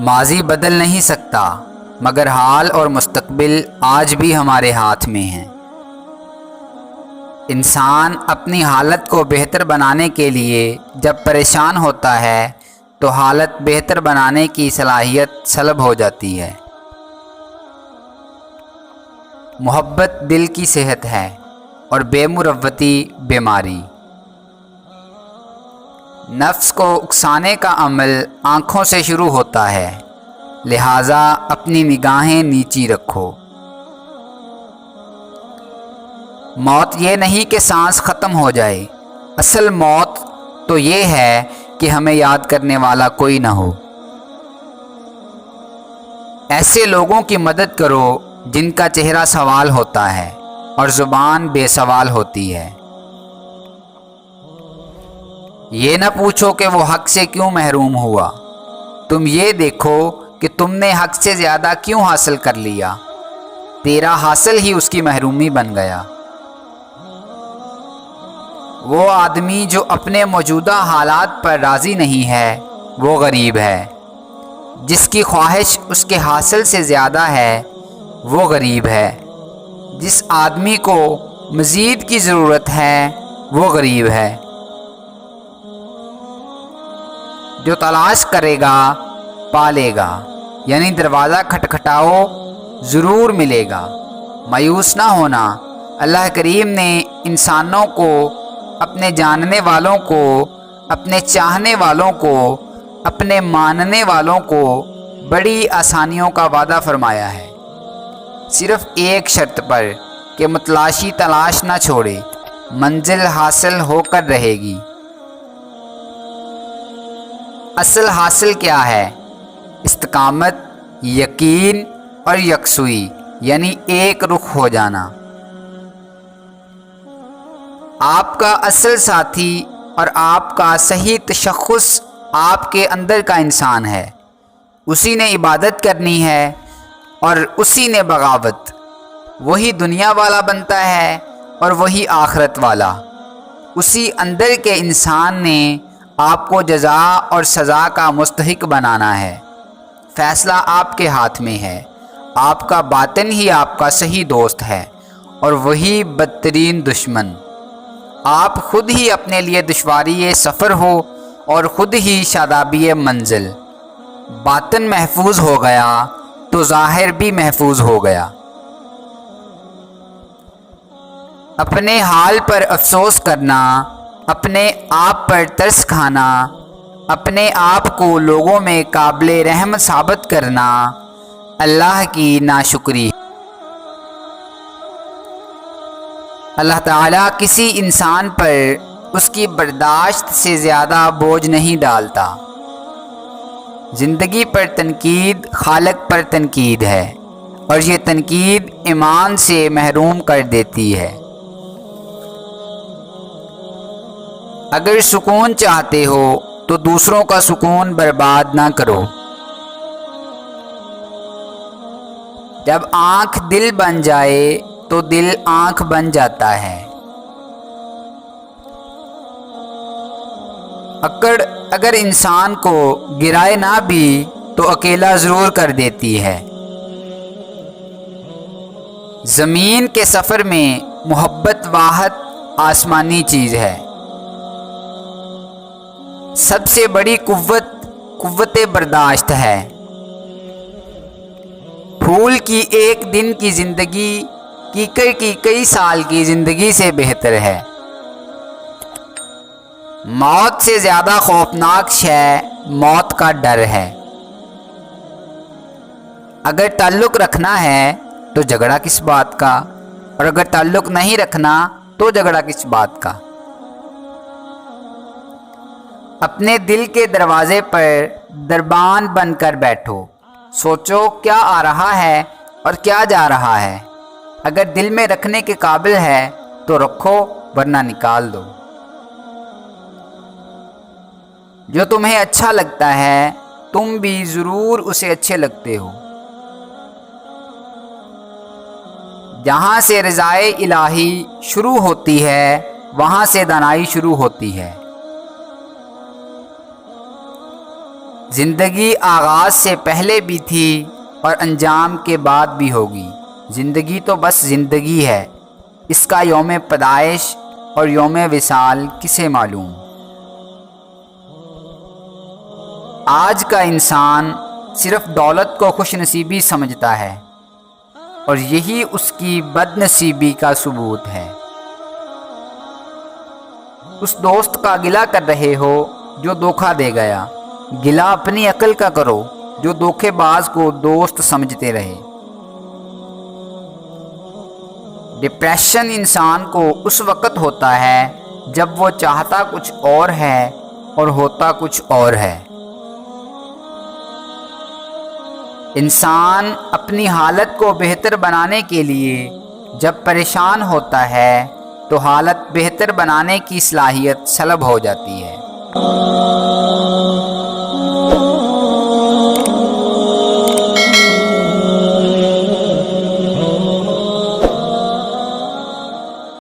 ماضی بدل نہیں سکتا مگر حال اور مستقبل آج بھی ہمارے ہاتھ میں ہیں۔ انسان اپنی حالت کو بہتر بنانے کے لیے جب پریشان ہوتا ہے تو حالت بہتر بنانے کی صلاحیت سلب ہو جاتی ہے۔ محبت دل کی صحت ہے اور بے مروتی بیماری۔ نفس کو اکسانے کا عمل آنکھوں سے شروع ہوتا ہے، لہٰذا اپنی نگاہیں نیچی رکھو۔ موت یہ نہیں کہ سانس ختم ہو جائے، اصل موت تو یہ ہے کہ ہمیں یاد کرنے والا کوئی نہ ہو۔ ایسے لوگوں کی مدد کرو جن کا چہرہ سوال ہوتا ہے اور زبان بے سوال ہوتی ہے۔ یہ نہ پوچھو کہ وہ حق سے کیوں محروم ہوا، تم یہ دیکھو کہ تم نے حق سے زیادہ کیوں حاصل کر لیا، تیرا حاصل ہی اس کی محرومی بن گیا۔ وہ آدمی جو اپنے موجودہ حالات پر راضی نہیں ہے وہ غریب ہے، جس کی خواہش اس کے حاصل سے زیادہ ہے وہ غریب ہے، جس آدمی کو مزید کی ضرورت ہے وہ غریب ہے۔ جو تلاش کرے گا پالے گا، یعنی دروازہ کھٹکھٹاؤ ضرور ملے گا۔ مایوس نہ ہونا، اللہ کریم نے انسانوں کو، اپنے جاننے والوں کو، اپنے چاہنے والوں کو، اپنے ماننے والوں کو بڑی آسانیوں کا وعدہ فرمایا ہے، صرف ایک شرط پر کہ متلاشی تلاش نہ چھوڑے، منزل حاصل ہو کر رہے گی۔ اصل حاصل کیا ہے؟ استقامت، یقین اور یکسوئی، یعنی ایک رخ ہو جانا۔ آپ کا اصل ساتھی اور آپ کا صحیح تشخص آپ کے اندر کا انسان ہے، اسی نے عبادت کرنی ہے اور اسی نے بغاوت۔ وہی دنیا والا بنتا ہے اور وہی آخرت والا۔ اسی اندر کے انسان نے آپ کو جزا اور سزا کا مستحق بنانا ہے۔ فیصلہ آپ کے ہاتھ میں ہے۔ آپ کا باطن ہی آپ کا صحیح دوست ہے اور وہی بدترین دشمن۔ آپ خود ہی اپنے لیے دشواری سفر ہو اور خود ہی شادابی منزل۔ باطن محفوظ ہو گیا تو ظاہر بھی محفوظ ہو گیا۔ اپنے حال پر افسوس کرنا، اپنے آپ پر ترس کھانا، اپنے آپ کو لوگوں میں قابل رحم ثابت کرنا اللہ کی ناشکری۔ اللہ تعالیٰ کسی انسان پر اس کی برداشت سے زیادہ بوجھ نہیں ڈالتا۔ زندگی پر تنقید خالق پر تنقید ہے اور یہ تنقید ایمان سے محروم کر دیتی ہے۔ اگر سکون چاہتے ہو تو دوسروں کا سکون برباد نہ کرو۔ جب آنکھ دل بن جائے تو دل آنکھ بن جاتا ہے۔ اگر انسان کو گرائے نہ بھی تو اکیلا ضرور کر دیتی ہے۔ زمین کے سفر میں محبت واحد آسمانی چیز ہے۔ سب سے بڑی قوت برداشت ہے۔ پھول کی ایک دن کی زندگی کیکر کی کئی سال کی زندگی سے بہتر ہے۔ موت سے زیادہ خوفناک شے موت کا ڈر ہے۔ اگر تعلق رکھنا ہے تو جھگڑا کس بات کا، اور اگر تعلق نہیں رکھنا تو جھگڑا کس بات کا۔ اپنے دل کے دروازے پر دربان بن کر بیٹھو، سوچو کیا آ رہا ہے اور کیا جا رہا ہے۔ اگر دل میں رکھنے کے قابل ہے تو رکھو، ورنہ نکال دو۔ جو تمہیں اچھا لگتا ہے تم بھی ضرور اسے اچھے لگتے ہو۔ جہاں سے رضائے الہی شروع ہوتی ہے وہاں سے دانائی شروع ہوتی ہے۔ زندگی آغاز سے پہلے بھی تھی اور انجام کے بعد بھی ہوگی۔ زندگی تو بس زندگی ہے، اس کا یوم پیدائش اور یوم وصال کسے معلوم۔ آج کا انسان صرف دولت کو خوش نصیبی سمجھتا ہے اور یہی اس کی بد نصیبی کا ثبوت ہے۔ اس دوست کا گلہ کر رہے ہو جو دھوکہ دے گیا، گلہ اپنی عقل کا کرو جو دھوکے باز کو دوست سمجھتے رہے۔ ڈپریشن انسان کو اس وقت ہوتا ہے جب وہ چاہتا کچھ اور ہے اور ہوتا کچھ اور ہے۔ انسان اپنی حالت کو بہتر بنانے کے لیے جب پریشان ہوتا ہے تو حالت بہتر بنانے کی صلاحیت سلب ہو جاتی ہے۔